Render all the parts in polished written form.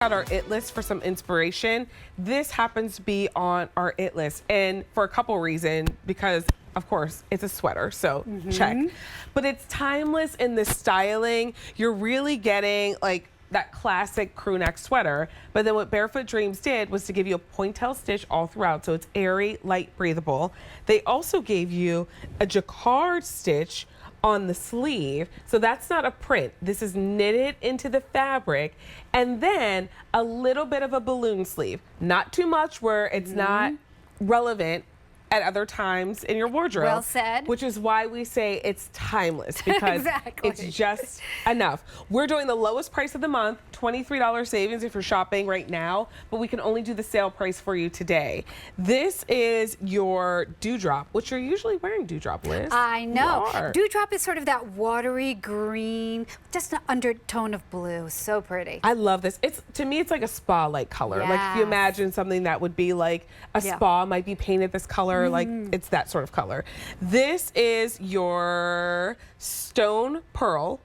Out our it list for some inspiration. This happens to be on our it list, and for a couple reasons, because of course it's a sweater, so check. But it's timeless in the styling. You're really getting like that classic crew neck sweater, but then what Barefoot Dreams did was to give you a pointelle stitch all throughout, so it's airy, light, breathable. They also gave you a jacquard stitch on the sleeve, so that's not a print. This is knitted into the fabric, and then a little bit of a balloon sleeve. Not too much where it's not relevant at other times in your wardrobe. Well said. Which is why we say it's timeless, because Exactly. it's just enough. We're doing the lowest price of the month, $23 savings if you're shopping right now, but we can only do the sale price for you today. This is your dewdrop, which you're usually wearing dewdrop, Liz. I know. You are. Dewdrop is sort of that watery green, just an undertone of blue. So pretty. I love this. It's, to me, it's like a spa-like color. Like if you Yes. imagine something that would be like a spa might be painted this color, like it's that sort of color. This is your stone pearl,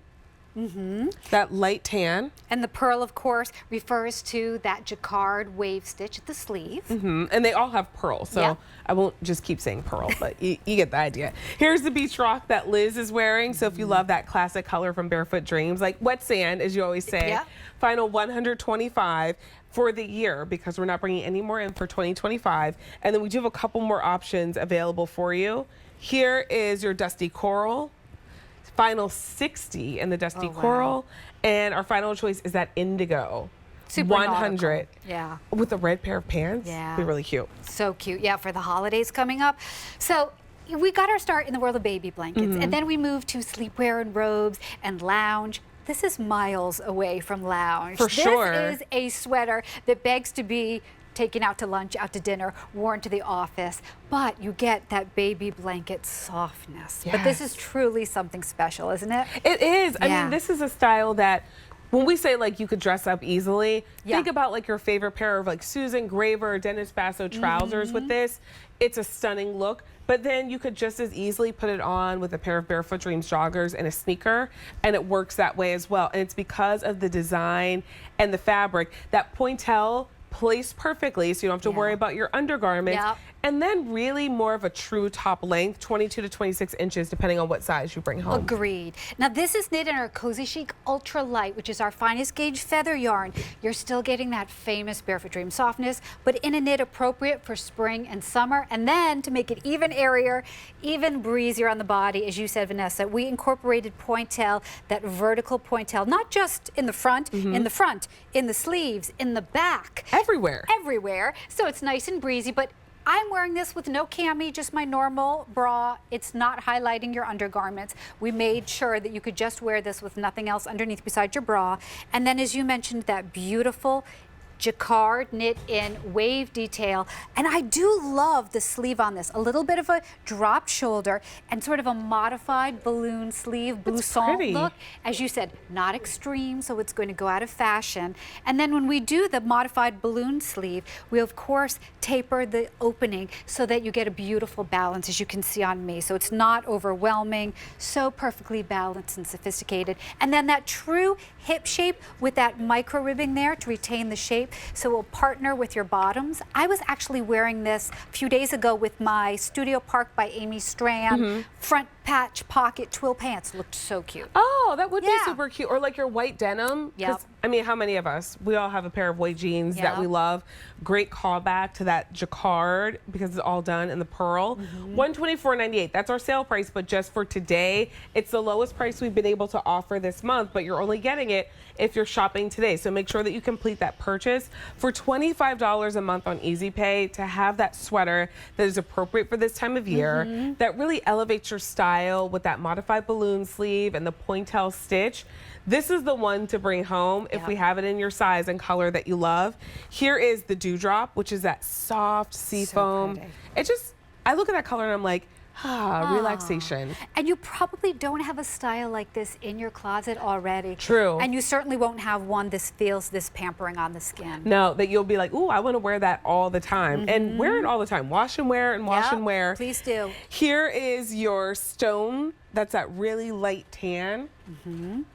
that light tan. And the pearl, of course, refers to that jacquard wave stitch at the sleeve. And they all have pearl, so Yep. I won't just keep saying pearl, but you get the idea. Here's the beach rock that Liz is wearing, so if you love that classic color from Barefoot Dreams, like wet sand, as you always say, Yep. final 125 for the year, because we're not bringing any more in for 2025. And then we do have a couple more options available for you. Here is your dusty coral, final 60 in the dusty coral, and our final choice is that indigo. Super 100. nautical. Yeah. With a red pair of pants. Yeah. Be really cute. So cute. Yeah, for the holidays coming up. So we got our start in the world of baby blankets, and then we moved to sleepwear and robes and lounge. This is miles away from lounge. For sure. This is a sweater that begs to be taken out to lunch, out to dinner, worn to the office, but you get that baby blanket softness. But this is truly something special, isn't it? It is. I Yeah. mean, this is a style that when we say like you could dress up easily, Yeah. think about like your favorite pair of like Susan Graver or Dennis Basso trousers with this. It's a stunning look, but then you could just as easily put it on with a pair of Barefoot Dreams joggers and a sneaker, and it works that way as well. And it's because of the design and the fabric. That pointelle placed perfectly, so you don't have to worry about your undergarments. Yep. And then really more of a true top length, 22 to 26 inches, depending on what size you bring home. Agreed. Now this is knit in our CozyChic Ultra Lite, which is our finest gauge feather yarn. You're still getting that famous Barefoot Dream softness, but in a knit appropriate for spring and summer. And then to make it even airier, even breezier on the body, as you said, Vanessa, we incorporated pointelle, that vertical pointelle, not just in the front, in the sleeves, in the back. Everywhere. Everywhere. So it's nice and breezy, but I'm wearing this with no cami, just my normal bra. It's not highlighting your undergarments. We made sure that you could just wear this with nothing else underneath besides your bra. And then, as you mentioned, that beautiful jacquard knit in wave detail. And I do love the sleeve on this. A little bit of a drop shoulder and sort of a modified balloon sleeve, blouson look. As you said, not extreme, so it's going to go out of fashion. And then when we do the modified balloon sleeve, we of course taper the opening so that you get a beautiful balance, as you can see on me. So it's not overwhelming, so perfectly balanced and sophisticated. And then that true hip shape with that micro ribbing there to retain the shape, so it will partner with your bottoms. I was actually wearing this a few days ago with my Studio Park by Amy Strand front patch pocket twill pants. Looked so cute. Oh, that would be super cute. Or like your white denim. Yep. I mean, how many of us? We all have a pair of white jeans that we love. Great callback to that jacquard, because it's all done in the pearl. $124.98. That's our sale price, but just for today, it's the lowest price we've been able to offer this month, but you're only getting it if you're shopping today. So make sure that you complete that purchase for $25 a month on Easy Pay to have that sweater that is appropriate for this time of year, that really elevates your style with that modified balloon sleeve and the pointelle stitch. This is the one to bring home if we have it in your size and color that you love. Here is the dewdrop, which is that soft sea foam. It just, I look at that color and I'm like, relaxation. And you probably don't have a style like this in your closet already. True. And you certainly won't have one that feels this pampering on the skin. No, that you'll be like, ooh, I want to wear that all the time. And wear it all the time. Wash and wear and wash and wear. Please do. Here is your stone. That's that really light tan.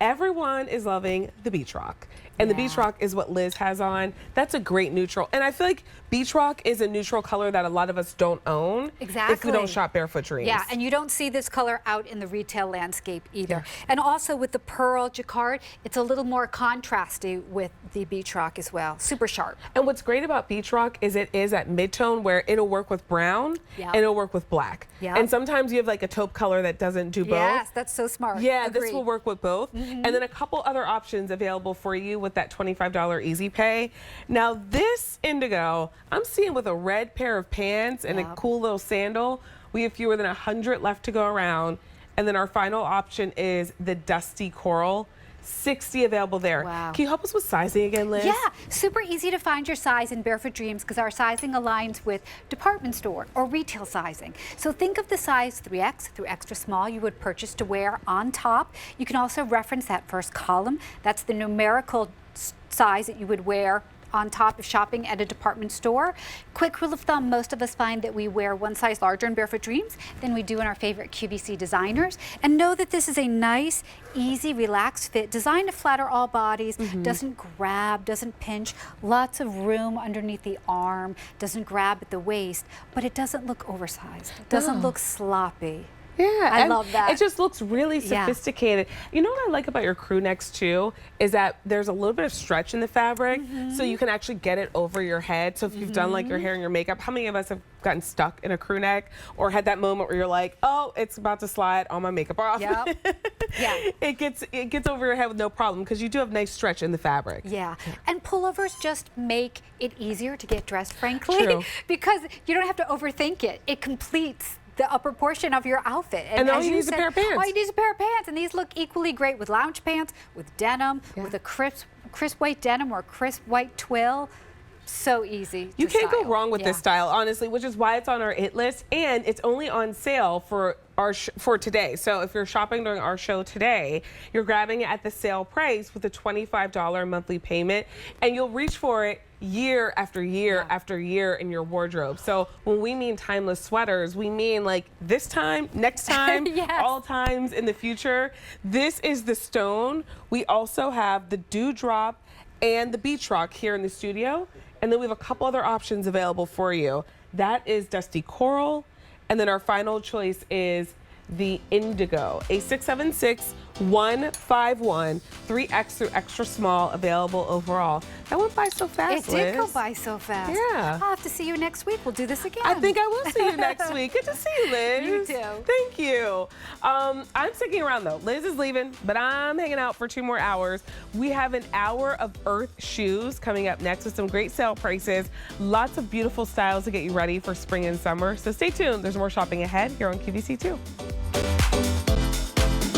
Everyone is loving the beach rock. And the beach rock is what Liz has on. That's a great neutral. And I feel like beach rock is a neutral color that a lot of us don't own. Exactly. If we don't shop Barefoot Dreams. Yeah, and you don't see this color out in the retail landscape either. And also with the pearl jacquard, it's a little more contrasty with the beach rock as well. Super sharp. And what's great about beach rock is it is at mid-tone where it'll work with brown and it'll work with black. And sometimes you have like a taupe color that doesn't do both. Yes, that's so smart. Yeah, Agreed. this will work with both. And then a couple other options available for you with that $25 easy pay. Now this indigo, I'm seeing with a red pair of pants and a cool little sandal. We have fewer than 100 left to go around. And then our final option is the dusty coral. 60 available there. Wow. Can you help us with sizing again, Liz? Yeah, super easy to find your size in Barefoot Dreams because our sizing aligns with department store or retail sizing. So think of the size 3X through extra small you would purchase to wear on top. You can also reference that first column. That's the numerical size that you would wear on top of shopping at a department store. Quick rule of thumb, most of us find that we wear one size larger in Barefoot Dreams than we do in our favorite QVC designers. And know that this is a nice, easy, relaxed fit, designed to flatter all bodies, doesn't grab, doesn't pinch, lots of room underneath the arm, doesn't grab at the waist, but it doesn't look oversized, it doesn't look sloppy. Yeah, I love that. It just looks really sophisticated. You know what I like about your crew necks too is that there's a little bit of stretch in the fabric, so you can actually get it over your head. So if you've done like your hair and your makeup, how many of us have gotten stuck in a crew neck or had that moment where you're like, oh, it's about to slide all my makeup off? Yep. Yeah. It gets over your head with no problem because you do have nice stretch in the fabric. Yeah, and pullovers just make it easier to get dressed, frankly, True. because you don't have to overthink it. It completes the upper portion of your outfit. And all you need is a pair of pants. All you need is a pair of pants, and these look equally great with lounge pants, with denim, with a crisp white denim or crisp white twill. So easy. You can't go style. wrong with this style, honestly, which is why it's on our it list, and it's only on sale for for today. So if you're shopping during our show today, you're grabbing it at the sale price with a $25 monthly payment, and you'll reach for it year after year after year in your wardrobe. So when we mean timeless sweaters, we mean like this time, next time, all times in the future. This is the stone. We also have the dewdrop and the beach rock here in the studio. And then we have a couple other options available for you. That is dusty coral. And then our final choice is the indigo, a 676 151 3X through extra small, available overall. That went by so fast, It did go by so fast. Yeah. I'll have to see you next week. We'll do this again. I think I will see you next week. Good to see you, Liz. You too. Thank you. I'm sticking around though. Liz is leaving, but I'm hanging out for 2 more hours. We have an hour of Earth shoes coming up next with some great sale prices. Lots of beautiful styles to get you ready for spring and summer. So stay tuned. There's more shopping ahead here on QVC2.